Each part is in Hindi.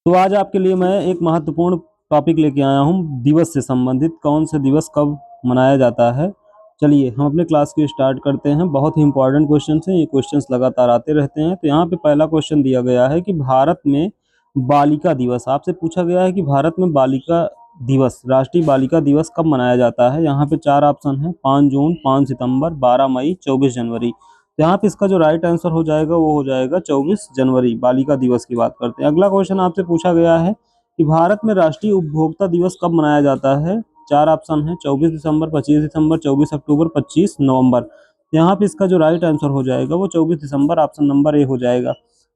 तो आज आपके लिए मैं एक महत्वपूर्ण टॉपिक लेके आया हूँ दिवस से संबंधित। कौन सा दिवस कब मनाया जाता है। चलिए हम अपने क्लास को स्टार्ट करते हैं। बहुत ही इंपॉर्टेंट क्वेश्चन हैं, ये क्वेश्चंस लगातार आते रहते हैं। तो यहाँ पे पहला क्वेश्चन दिया गया है कि भारत में बालिका दिवस, आपसे पूछा गया है कि भारत में बालिका दिवस, राष्ट्रीय बालिका दिवस कब मनाया जाता है। यहाँ पे चार ऑप्शन है, 5 जून, 5 सितंबर, 12 मई, 24 जनवरी। तो यहाँ पे इसका जो राइट आंसर हो जाएगा वो हो जाएगा 24 जनवरी, बालिका दिवस की बात करते हैं। अगला क्वेश्चन आपसे पूछा गया है कि भारत में राष्ट्रीय उपभोक्ता दिवस कब मनाया जाता है। चार ऑप्शन है, 24 दिसंबर, 25 दिसंबर, 24 अक्टूबर, 25 नवंबर। यहाँ पे इसका जो राइट आंसर हो जाएगा वो 24 दिसंबर, ऑप्शन नंबर ए हो जाएगा।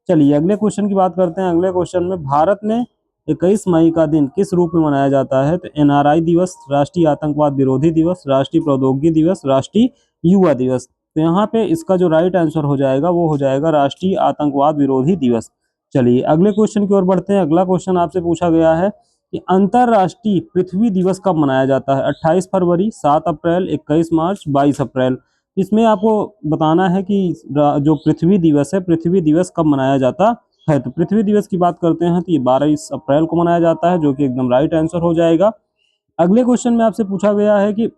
चलिए अगले क्वेश्चन की बात करते हैं। अगले क्वेश्चन में भारत में 21 मई का दिन किस रूप में मनाया जाता है। तो एनआरआई दिवस, राष्ट्रीय आतंकवाद विरोधी दिवस, राष्ट्रीय प्रौद्योगिकी दिवस, राष्ट्रीय युवा दिवस। तो यहाँ पे इसका जो राइट आंसर हो जाएगा वो हो जाएगा राष्ट्रीय आतंकवाद विरोधी दिवस। चलिए अगले क्वेश्चन की ओर बढ़ते हैं। अगला क्वेश्चन आपसे पूछा गया है कि अंतरराष्ट्रीय पृथ्वी दिवस कब मनाया जाता है। 28 फरवरी, 7 अप्रैल, 21 मार्च, 22 अप्रैल। इसमें आपको बताना है कि जो पृथ्वी दिवस है, पृथ्वी दिवस कब मनाया जाता है। तो पृथ्वी दिवस की बात करते हैं तो ये 22 अप्रैल को मनाया जाता है, जो कि एकदम राइट आंसर हो जाएगा। अगले क्वेश्चन में आपसे पूछा गया है कि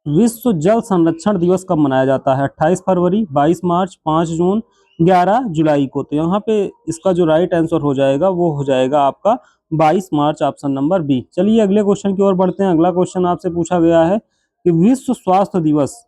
विश्व जल संरक्षण दिवस कब मनाया जाता है। 28 फरवरी, 22 मार्च, 5 जून, 11 जुलाई को। तो यहाँ पे इसका जो राइट आंसर हो जाएगा वो हो जाएगा आपका 22 मार्च, ऑप्शन नंबर बी। चलिए अगले क्वेश्चन की ओर बढ़ते हैं। अगला क्वेश्चन आपसे पूछा गया है कि विश्व स्वास्थ्य दिवस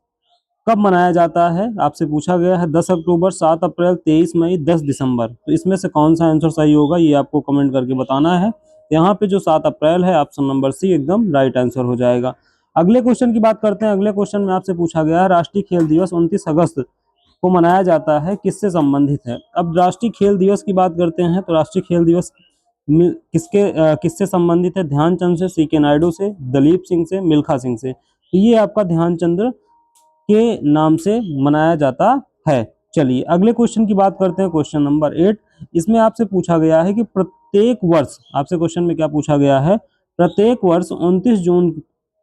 कब मनाया जाता है। आपसे पूछा गया है 10 अक्टूबर, 7 अप्रैल, 23 मई, 10 दिसंबर। तो इसमें से कौन सा आंसर सही होगा ये आपको कमेंट करके बताना है। यहाँ पे जो 7 अप्रैल है, ऑप्शन नंबर सी एकदम राइट आंसर हो जाएगा। अगले क्वेश्चन की बात करते हैं। अगले क्वेश्चन में आपसे पूछा गया है राष्ट्रीय खेल दिवस 29 अगस्त को मनाया जाता है, किससे संबंधित है। अब राष्ट्रीय खेल दिवस की बात करते हैं तो राष्ट्रीय खेल दिवस किससे संबंधित है। ध्यानचंद से, सीके नायडू से, दलीप सिंह से, मिल्खा सिंह से। तो ये आपका ध्यानचंद के नाम से मनाया जाता है। चलिए अगले क्वेश्चन की बात करते हैं, क्वेश्चन नंबर 8। इसमें आपसे पूछा गया है कि प्रत्येक वर्ष, आपसे क्वेश्चन में क्या पूछा गया है, प्रत्येक वर्ष 29 जून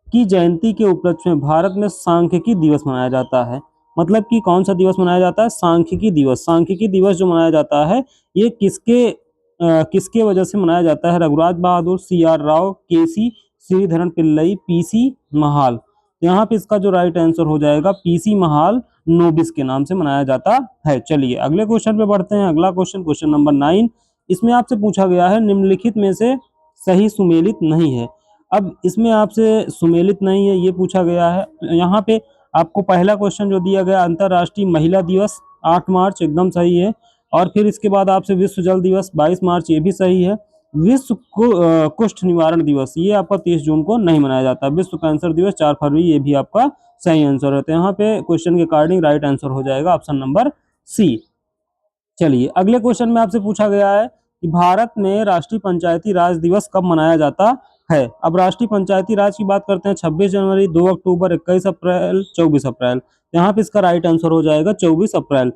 की जयंती के उपलक्ष्य में भारत में सांख्यिकी दिवस मनाया जाता है। मतलब कि कौन सा दिवस मनाया जाता है, सांख्यिकी दिवस। सांख्यिकी दिवस जो मनाया जाता है ये किसके वजह से मनाया जाता है। रघुराज बहादुर, CR Rao, KC Sreedharan Pillai, PC Mahal. यहाँ पे इसका जो राइट आंसर हो जाएगा PC महाल नोबिस के नाम से मनाया जाता है। चलिए अगले क्वेश्चन पे बढ़ते हैं। अगला क्वेश्चन, क्वेश्चन नंबर 9। इसमें आपसे पूछा गया है निम्नलिखित में से सही सुमेलित नहीं है। अब इसमें आपसे सुमेलित नहीं है ये पूछा गया है। यहाँ पे आपको पहला क्वेश्चन जो दिया गया अंतरराष्ट्रीय महिला दिवस 8 मार्च एकदम सही है। और फिर इसके बाद आपसे विश्व जल दिवस 22 मार्च, ये भी सही है। विश्व कुष्ठ निवारण दिवस ये आपका 30 जून को नहीं मनाया जाता। विश्व कैंसर दिवस 4 फरवरी, ये भी आपका सही आंसर है। तो यहाँ पे क्वेश्चन के अकॉर्डिंग राइट आंसर हो जाएगा ऑप्शन नंबर सी। चलिए अगले क्वेश्चन में आपसे पूछा गया है कि भारत में राष्ट्रीय पंचायती राज दिवस कब मनाया जाता है। अब राष्ट्रीय पंचायती राज की बात करते हैं 26 जनवरी, 2 अक्टूबर, 21 अप्रैल, 24 अप्रैल। यहाँ पे इसका राइट आंसर हो जाएगा 24 अप्रैल।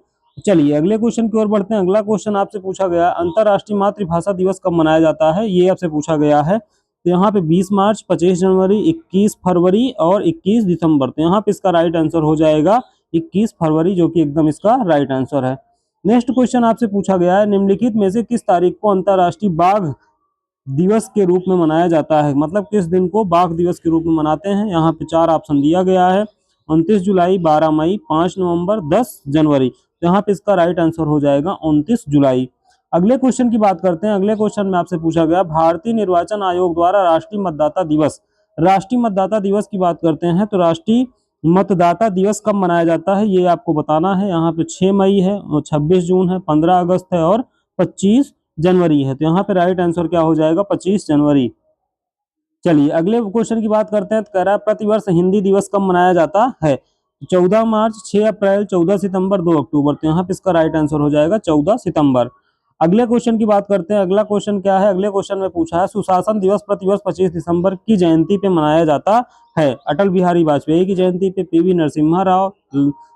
चलिए अगले क्वेश्चन की ओर बढ़ते हैं। अगला क्वेश्चन आपसे पूछा गया अंतरराष्ट्रीय मातृभाषा दिवस कब मनाया जाता है, ये आपसे पूछा गया है। तो यहाँ पे 20 मार्च, 25 जनवरी, 21 फरवरी और 21 दिसंबर। तो यहाँ पे इसका राइट आंसर हो जाएगा 21 फरवरी, जो कि एकदम इसका राइट आंसर है। नेक्स्ट क्वेश्चन आपसे पूछा गया है निम्नलिखित में से किस तारीख को अंतरराष्ट्रीय बाघ दिवस के रूप में मनाया जाता है। मतलब किस दिन को बाघ दिवस के रूप में मनाते हैं। यहाँ पे चार ऑप्शन दिया गया है, 29 जुलाई, 12 मई, 5 नवंबर, 10 जनवरी। तो यहाँ पे इसका राइट आंसर हो जाएगा 29 जुलाई। अगले क्वेश्चन की बात करते हैं। अगले क्वेश्चन में आपसे पूछा गया भारतीय निर्वाचन आयोग द्वारा राष्ट्रीय मतदाता दिवस, राष्ट्रीय मतदाता दिवस की बात करते हैं तो राष्ट्रीय मतदाता दिवस कब मनाया जाता है ये आपको बताना है। यहाँ पे 6 मई है, 26 जून है, 15 अगस्त है और 25 जनवरी है। तो यहाँ पे राइट आंसर क्या हो जाएगा 25 जनवरी। चलिए अगले क्वेश्चन की बात करते हैं। तो कह रहा है प्रतिवर्ष हिंदी दिवस कब मनाया जाता है। 14 मार्च, 6 अप्रैल, 14 सितंबर, 2 अक्टूबर। तो यहाँ पे इसका राइट आंसर हो जाएगा 14 सितंबर। अगले क्वेश्चन की बात करते हैं। अगला क्वेश्चन क्या है, अगले क्वेश्चन में पूछा है सुशासन दिवस प्रतिवर्ष 25 दिसंबर की जयंती पे मनाया जाता है। अटल बिहारी वाजपेयी की जयंती पे, PV नरसिम्हा राव,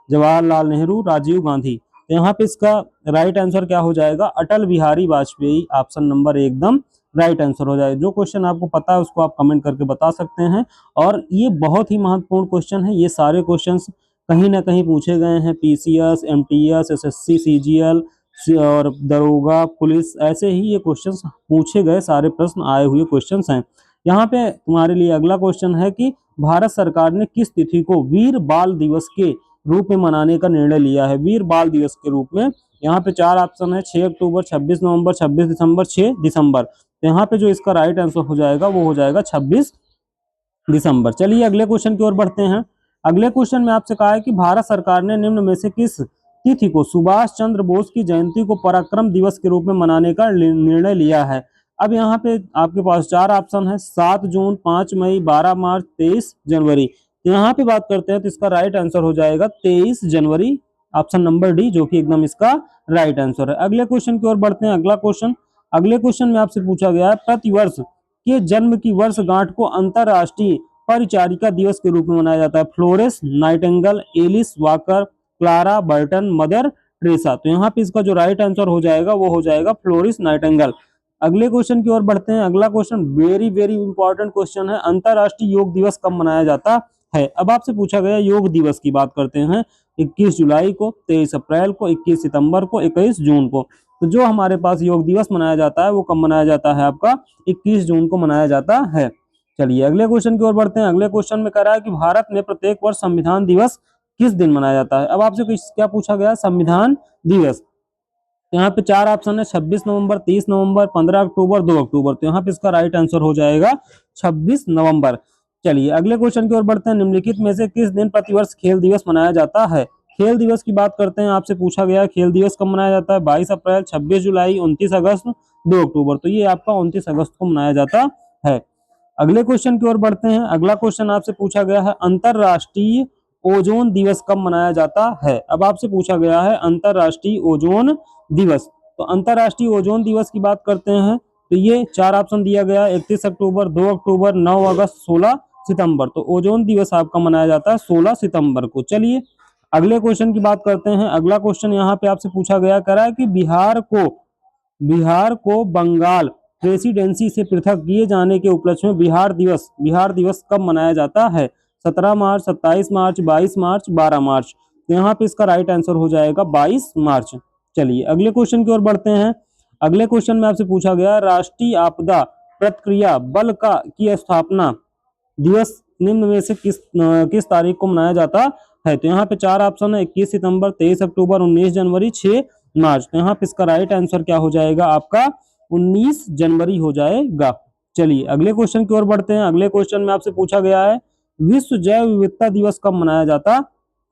जवाहरलाल नेहरू, राजीव गांधी। तो यहाँ पे इसका राइट आंसर क्या हो जाएगा अटल बिहारी वाजपेयी, ऑप्शन नंबर एकदम राइट आंसर हो जाएगा। जो क्वेश्चन आपको पता है उसको आप कमेंट करके बता सकते हैं। और ये बहुत ही महत्वपूर्ण क्वेश्चन है। ये सारे क्वेश्चंस कहीं ना कहीं पूछे गए हैं PCS, MTS, SSC, CGL, और दरोगा, पुलिस, ऐसे ही ये क्वेश्चंस पूछे गए सारे प्रश्न आए हुए क्वेश्चंस हैं। यहाँ पे तुम्हारे लिए अगला क्वेश्चन है कि भारत सरकार ने किस तिथि को वीर बाल दिवस के रूप में मनाने का निर्णय लिया है। वीर बाल दिवस के रूप में यहाँ पे 4 ऑप्शन है, 6 अक्टूबर, 26 नवंबर, 26 दिसंबर, 6 दिसंबर। तो यहाँ पे जो इसका राइट आंसर हो जाएगा वो हो जाएगा 26 दिसंबर। चलिए अगले क्वेश्चन की ओर बढ़ते हैं। अगले क्वेश्चन में आपसे कहा है कि भारत सरकार ने निम्न में से किस तिथि को सुभाष चंद्र बोस की जयंती को पराक्रम दिवस के रूप में मनाने का निर्णय लिया है। अब यहाँ पे आपके पास 4 ऑप्शन है, 7 जून, 5 मई, 12 मार्च, 23 जनवरी। तो यहाँ पे बात करते हैं तो इसका राइट आंसर हो जाएगा 23 जनवरी, ऑप्शन नंबर डी, जो कि एकदम इसका राइट आंसर है। अगले क्वेश्चन की ओर बढ़ते हैं। अगले क्वेश्चन में आपसे पूछा गया है प्रतिवर्ष के जन्म की वर्षगांठ को अंतरराष्ट्रीय परिचारिका दिवस के रूप में मनाया जाता है। Florence Nightingale, Alice Walker, Clara Barton, Mother Teresa. तो यहाँ पे इसका जो राइट आंसर हो जाएगा वो हो जाएगा फ्लोरेंस नाइटिंगेल। अगले क्वेश्चन की ओर बढ़ते हैं। अगला question very very important question है, अंतरराष्ट्रीय योग दिवस कब मनाया जाता है। अब आपसे पूछा गया योग दिवस की बात करते हैं, 21 जुलाई को, 23 अप्रैल को, 21 सितंबर को, 21 जून को। तो जो हमारे पास योग दिवस मनाया जाता है वो कब मनाया जाता है, आपका 21 जून को मनाया जाता है। चलिए अगले क्वेश्चन की ओर बढ़ते हैं। अगले क्वेश्चन में कह रहा है कि भारत में प्रत्येक वर्ष संविधान दिवस किस दिन मनाया जाता है। अब आपसे क्या पूछा गया, संविधान दिवस। यहाँ पे 4 ऑप्शन है, 26 नवंबर, 30 नवंबर, 15 अक्टूबर, 2 अक्टूबर। तो यहाँ पे इसका राइट आंसर हो जाएगा 26 नवंबर। चलिए अगले क्वेश्चन की ओर बढ़ते हैं। निम्नलिखित में से किस दिन प्रतिवर्ष खेल दिवस मनाया जाता है। खेल दिवस की बात करते हैं, आपसे पूछा गया खेल दिवस कब मनाया जाता है, 22 अप्रैल, 26 जुलाई, 29 अगस्त, 2 अक्टूबर। तो ये आपका 29 अगस्त को मनाया जाता है। अगले क्वेश्चन की ओर बढ़ते हैं। अगला क्वेश्चन आपसे पूछा गया है अंतरराष्ट्रीय ओजोन दिवस कब मनाया जाता है। अब आपसे पूछा गया है अंतरराष्ट्रीय ओजोन दिवस। तो अंतरराष्ट्रीय ओजोन दिवस की बात करते हैं तो ये 4 ऑप्शन दिया गया है, 31 अक्टूबर, 2 अक्टूबर, 9 अगस्त, 16 सितंबर। तो ओजोन दिवस आपका मनाया जाता है 16 सितंबर को। चलिए अगले क्वेश्चन की बात करते हैं। अगला क्वेश्चन यहाँ पे आपसे पूछा गया, कह रहा है कि बिहार को बंगाल प्रेसिडेंसी से पृथक किए जाने के उपलक्ष्य में बिहार दिवस कब मनाया जाता है। 17 मार्च, 27 मार्च, 22 मार्च, 12 मार्च। तो यहाँ पे इसका राइट आंसर हो जाएगा 22 मार्च। चलिए अगले क्वेश्चन की ओर बढ़ते हैं। अगले क्वेश्चन में आपसे पूछा गया राष्ट्रीय आपदा प्रतिक्रिया बल की स्थापना दिवस निम्न में से किस तारीख को मनाया जाता है। तो यहाँ पे 4 ऑप्शन है, 21 सितंबर, 23 अक्टूबर, 19 जनवरी, 6 मार्च। तो यहाँ पे इसका राइट आंसर क्या हो जाएगा, आपका 19 जनवरी हो जाएगा। चलिए अगले क्वेश्चन की ओर बढ़ते हैं। अगले क्वेश्चन में आपसे पूछा गया है विश्व जैव विविधता दिवस कब मनाया जाता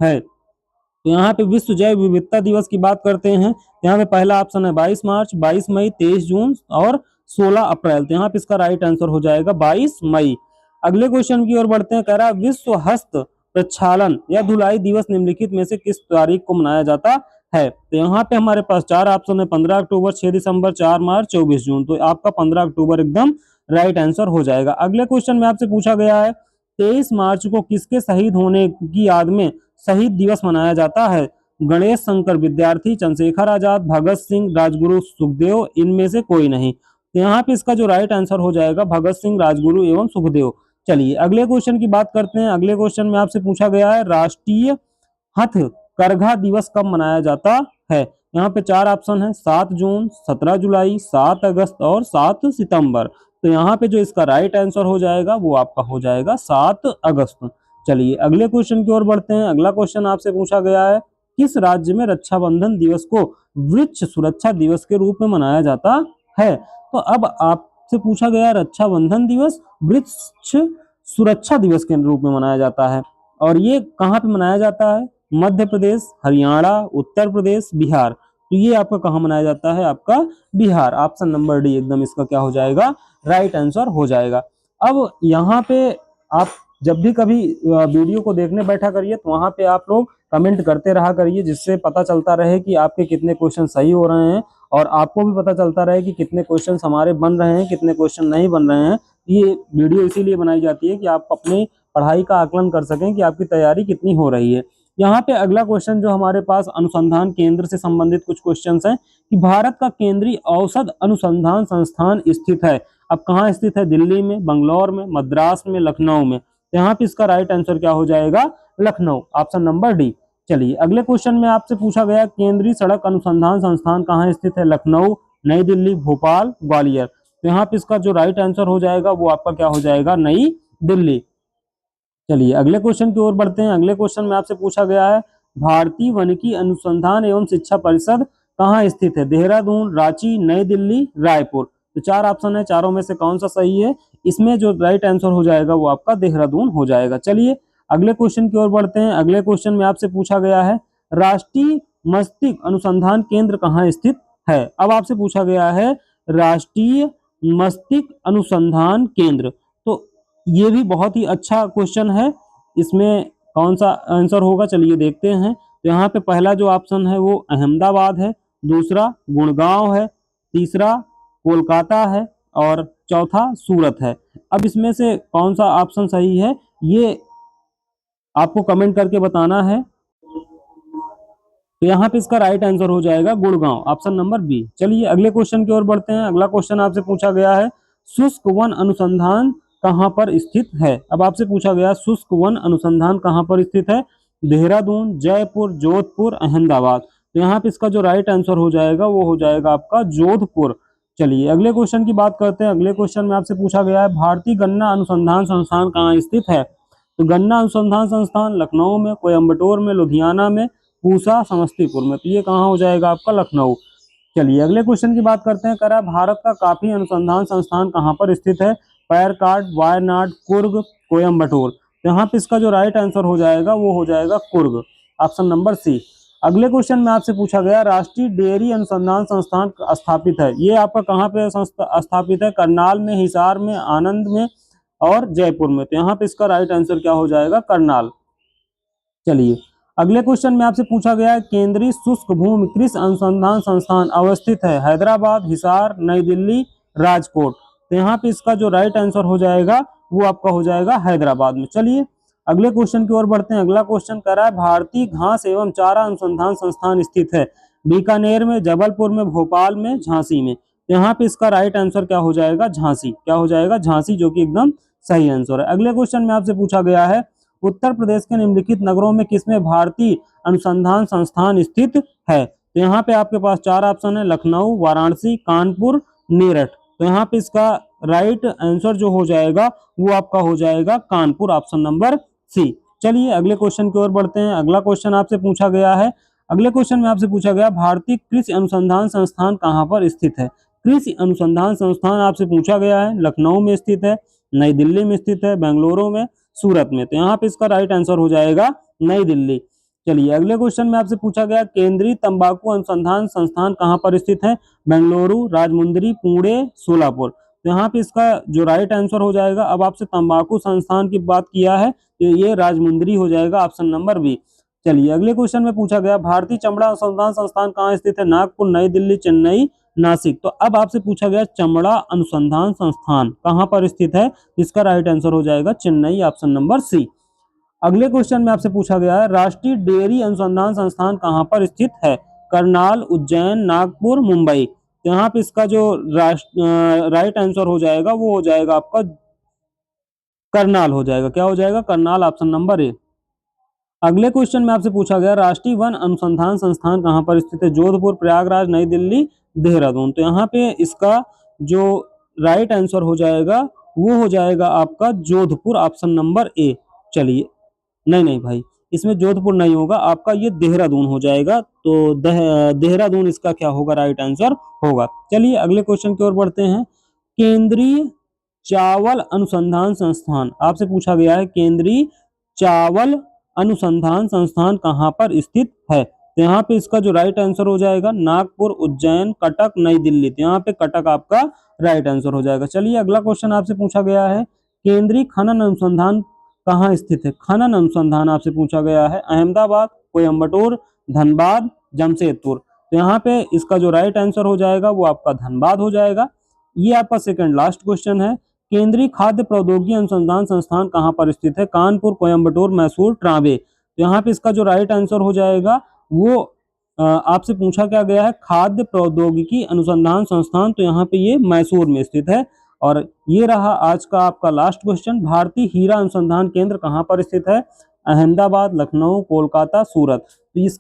है। तो यहाँ पे विश्व जैव विविधता दिवस की बात करते हैं। यहाँ पे पहला ऑप्शन है 22 मार्च, 22 मई, 23 जून और 16 अप्रैल। तो यहाँ पे इसका राइट आंसर हो जाएगा 22 मई। अगले क्वेश्चन की ओर बढ़ते हैं। कह रहा है विश्व हस्त प्रक्षालन या धुलाई दिवस निम्नलिखित में से किस तारीख को मनाया जाता है। तो यहाँ पे हमारे पास 4 ऑप्शन है, 15 अक्टूबर, 6 दिसंबर, 4 मार्च, 24 जून। तो आपका 15 अक्टूबर एकदम राइट आंसर हो जाएगा। अगले क्वेश्चन में आपसे पूछा गया है 23 मार्च को किसके शहीद होने की याद में शहीद दिवस मनाया जाता है। गणेश शंकर विद्यार्थी, चंद्रशेखर आजाद, भगत सिंह, राजगुरु, सुखदेव, इनमें से कोई नहीं। तो यहाँ पे इसका जो राइट आंसर हो जाएगा भगत सिंह, राजगुरु एवं सुखदेव। चलिए अगले क्वेश्चन की बात करते हैं। अगले क्वेश्चन में आपसे पूछा गया है राष्ट्रीय हथकरघा दिवस कब मनाया जाता है। यहाँ पे 4 ऑप्शन है, 7 जून, 17 जुलाई, 7 अगस्त और 7 सितंबर। तो यहाँ पे जो इसका राइट आंसर हो जाएगा वो आपका हो जाएगा 7 अगस्त। चलिए अगले क्वेश्चन की ओर बढ़ते हैं। अगला क्वेश्चन आपसे पूछा गया है किस राज्य में रक्षाबंधन दिवस को वृक्ष सुरक्षा दिवस के रूप में मनाया जाता है। तो अब आपसे पूछा गया रक्षाबंधन दिवस वृक्ष सुरक्षा दिवस के रूप में मनाया जाता है और ये कहाँ पे मनाया जाता है, मध्य प्रदेश, हरियाणा, उत्तर प्रदेश, बिहार। तो ये आपका कहाँ मनाया जाता है, आपका बिहार। ऑप्शन नंबर डी एकदम इसका क्या हो जाएगा, राइट आंसर हो जाएगा। अब यहाँ पे आप जब भी कभी वीडियो को देखने बैठा करिए तो वहां पे आप लोग कमेंट करते रहा करिए, जिससे पता चलता रहे कि आपके कितने क्वेश्चन सही हो रहे हैं और आपको भी पता चलता रहे कि कितने क्वेश्चन हमारे बन रहे हैं, कितने क्वेश्चन नहीं बन रहे हैं। ये वीडियो इसीलिए बनाई जाती है कि आप अपनी पढ़ाई का आकलन कर सकें कि आपकी तैयारी कितनी हो रही है। यहाँ पे अगला क्वेश्चन जो हमारे पास अनुसंधान केंद्र से संबंधित कुछ क्वेश्चन हैं कि भारत का केंद्रीय औषध अनुसंधान संस्थान स्थित है। अब कहाँ स्थित है, दिल्ली में, बंगलौर में, मद्रास में, लखनऊ में। यहाँ पे इसका राइट आंसर क्या हो जाएगा, लखनऊ। Option number D. चलिए अगले क्वेश्चन में आपसे पूछा गया केंद्रीय सड़क अनुसंधान संस्थान कहाँ स्थित है? लखनऊ, नई दिल्ली, भोपाल, ग्वालियर। तो यहाँ पे इसका जो राइट आंसर हो जाएगा वो आपका क्या हो जाएगा? नई दिल्ली। चलिए अगले क्वेश्चन की ओर बढ़ते हैं। अगले क्वेश्चन में आपसे पूछा गया है भारतीय वनिकी अनुसंधान एवं शिक्षा परिषद कहाँ स्थित है? देहरादून, रांची, नई दिल्ली, रायपुर। तो चार ऑप्शन है, चारों में से कौन सा सही है? इसमें जो राइट आंसर हो जाएगा वो आपका देहरादून हो जाएगा। चलिए अगले क्वेश्चन की ओर बढ़ते हैं। अगले क्वेश्चन में आपसे पूछा गया है राष्ट्रीय मस्तिष्क अनुसंधान केंद्र कहाँ स्थित है? अब आपसे पूछा गया है राष्ट्रीय मस्तिष्क अनुसंधान केंद्र। तो ये भी बहुत ही अच्छा क्वेश्चन है। इसमें कौन सा आंसर होगा? चलिए देखते हैं। तो यहाँ पे पहला जो ऑप्शन है वो अहमदाबाद है, दूसरा गुड़गांव है, तीसरा कोलकाता है और चौथा सूरत है। अब इसमें से कौन सा ऑप्शन सही है ये आपको कमेंट करके बताना है। तो यहाँ पे इसका राइट आंसर हो जाएगा गुड़गांव, ऑप्शन नंबर बी। चलिए अगले क्वेश्चन की ओर बढ़ते हैं। अगला क्वेश्चन आपसे पूछा गया है शुष्क वन अनुसंधान कहाँ पर स्थित है? अब आपसे पूछा गया शुष्क वन अनुसंधान कहाँ पर स्थित है? देहरादून, जयपुर, जोधपुर, अहमदाबाद। तो यहाँ पे इसका जो राइट आंसर हो जाएगा वो हो जाएगा आपका जोधपुर। चलिए अगले क्वेश्चन की बात करते हैं। अगले क्वेश्चन में आपसे पूछा गया है भारतीय गन्ना अनुसंधान संस्थान कहाँ स्थित है? तो गन्ना अनुसंधान संस्थान लखनऊ में, कोयम्बटूर में, लुधियाना में, पूसा, समस्तीपुर में। तो ये कहाँ हो जाएगा आपका? लखनऊ। चलिए अगले क्वेश्चन की बात करते हैं। करा भारत का काफी अनुसंधान संस्थान कहाँ पर स्थित है? पैरकाट, वायनाड, कुर्ग, कोयम्बटूर। तो यहाँ पे इसका जो राइट आंसर हो जाएगा वो हो जाएगा कुर्ग, ऑप्शन नंबर सी। अगले क्वेश्चन में आपसे पूछा गया राष्ट्रीय डेयरी अनुसंधान संस्थान स्थापित है, ये आपका कहाँ पे स्थापित है? करनाल में, हिसार में, आनंद में और जयपुर में। तो यहाँ पे इसका राइट आंसर क्या हो जाएगा? करनाल। चलिए अगले क्वेश्चन में आपसे पूछा गया है केंद्रीय शुष्क भूमि कृषि अनुसंधान संस्थान अवस्थित है? हैदराबाद, हिसार, नई दिल्ली, राजकोट। तो यहाँ पे इसका जो राइट आंसर हो जाएगा वो आपका हो जाएगा हैदराबाद में। चलिए अगले क्वेश्चन की ओर बढ़ते हैं। अगला क्वेश्चन कह रहा है भारतीय घास एवं चारा अनुसंधान संस्थान स्थित है? बीकानेर में, जबलपुर में, भोपाल में, झांसी में। तो यहाँ पे इसका राइट आंसर क्या हो जाएगा? झांसी। क्या हो जाएगा? झांसी, जो कि एकदम सही आंसर है। अगले क्वेश्चन में आपसे पूछा गया है उत्तर प्रदेश के निम्नलिखित नगरों में किसमें भारतीय अनुसंधान संस्थान स्थित है? तो यहाँ पे आपके पास चार ऑप्शन है, लखनऊ, वाराणसी, कानपुर, मेरठ। तो यहाँ पे इसका राइट आंसर जो हो जाएगा वो आपका हो जाएगा कानपुर, ऑप्शन नंबर सी। चलिए अगले क्वेश्चन की ओर बढ़ते हैं। अगला क्वेश्चन आपसे पूछा गया है, अगले क्वेश्चन में आपसे पूछा गया भारतीय कृषि अनुसंधान संस्थान कहाँ पर स्थित है? कृषि अनुसंधान संस्थान आपसे पूछा गया है, लखनऊ में स्थित है, नई दिल्ली में स्थित है, बेंगलुरु में, सूरत में। तो यहाँ पे इसका राइट आंसर हो जाएगा नई दिल्ली। चलिए अगले क्वेश्चन में आपसे पूछा गया केंद्रीय तंबाकू अनुसंधान संस्थान कहाँ पर स्थित है? बेंगलुरु, राजमुंदरी, पुणे, सोलापुर। तो यहाँ पे इसका जो राइट आंसर हो जाएगा, अब आपसे तंबाकू संस्थान की बात किया है तो ये राजमुंदरी हो जाएगा, ऑप्शन नंबर बी। चलिए अगले क्वेश्चन में पूछा गया भारतीय चमड़ा अनुसंधान संस्थान कहाँ स्थित है? नागपुर, नई दिल्ली, चेन्नई, नासिक। तो अब आपसे पूछा गया चमड़ा अनुसंधान संस्थान कहाँ पर स्थित है? इसका राइट आंसर हो जाएगा चेन्नई, ऑप्शन नंबर सी। अगले क्वेश्चन में आपसे पूछा गया है राष्ट्रीय डेयरी अनुसंधान संस्थान कहाँ पर स्थित है? करनाल, उज्जैन, नागपुर, मुंबई। तो यहाँ पे इसका जो राइट आंसर हो जाएगा वो हो जाएगा आपका करनाल हो जाएगा। क्या हो जाएगा? Karnal, option number A. अगले क्वेश्चन में आपसे पूछा गया राष्ट्रीय वन अनुसंधान संस्थान कहाँ पर स्थित है? जोधपुर, प्रयागराज, नई दिल्ली, देहरादून। तो यहाँ पे इसका जो राइट आंसर हो जाएगा वो हो जाएगा आपका जोधपुर, ऑप्शन नंबर ए। चलिए नहीं नहीं भाई, इसमें जोधपुर नहीं होगा, आपका ये देहरादून हो जाएगा। तो देहरादून इसका क्या होगा? राइट आंसर होगा। चलिए अगले क्वेश्चन की ओर बढ़ते हैं। केंद्रीय चावल अनुसंधान संस्थान आपसे पूछा गया है केंद्रीय चावल अनुसंधान संस्थान कहाँ पर स्थित है? तो यहाँ पे इसका जो राइट आंसर हो जाएगा नागपुर, उज्जैन, कटक, नई दिल्ली। तो यहाँ पे कटक आपका राइट आंसर हो जाएगा। चलिए अगला क्वेश्चन आपसे पूछा गया है केंद्रीय खनन अनुसंधान कहाँ स्थित है? खनन अनुसंधान आपसे पूछा गया है अहमदाबाद, कोयम्बटूर, धनबाद, जमशेदपुर। तो यहाँ पे इसका जो राइट आंसर हो जाएगा वो आपका धनबाद हो जाएगा। ये आपका सेकंड लास्ट क्वेश्चन है केंद्रीय खाद्य प्रौद्योगिकी अनुसंधान संस्थान कहाँ पर स्थित है? कानपुर, कोयम्बटूर, मैसूर, ट्रावे। तो यहाँ पे इसका जो राइट आंसर हो जाएगा वो आपसे पूछा क्या गया है? खाद्य प्रौद्योगिकी अनुसंधान संस्थान। तो यहाँ पे ये मैसूर में स्थित है। और ये रहा आज का आपका लास्ट क्वेश्चन, भारतीय हीरा अनुसंधान केंद्र कहाँ पर स्थित है? अहमदाबाद, लखनऊ, कोलकाता, सूरत। तो इस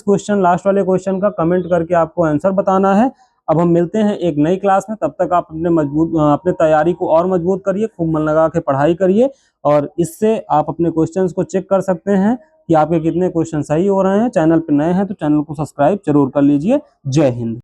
क्वेश्चन, लास्ट वाले क्वेश्चन का कमेंट करके आपको आंसर बताना है। अब हम मिलते हैं एक नई क्लास में, तब तक आप अपने तैयारी को और मजबूत करिए, खूब मन लगा के पढ़ाई करिए, और इससे आप अपने क्वेश्चंस को चेक कर सकते हैं कि आपके कितने क्वेश्चन सही हो रहे हैं। चैनल पर नए हैं तो चैनल को सब्सक्राइब जरूर कर लीजिए। जय हिंद।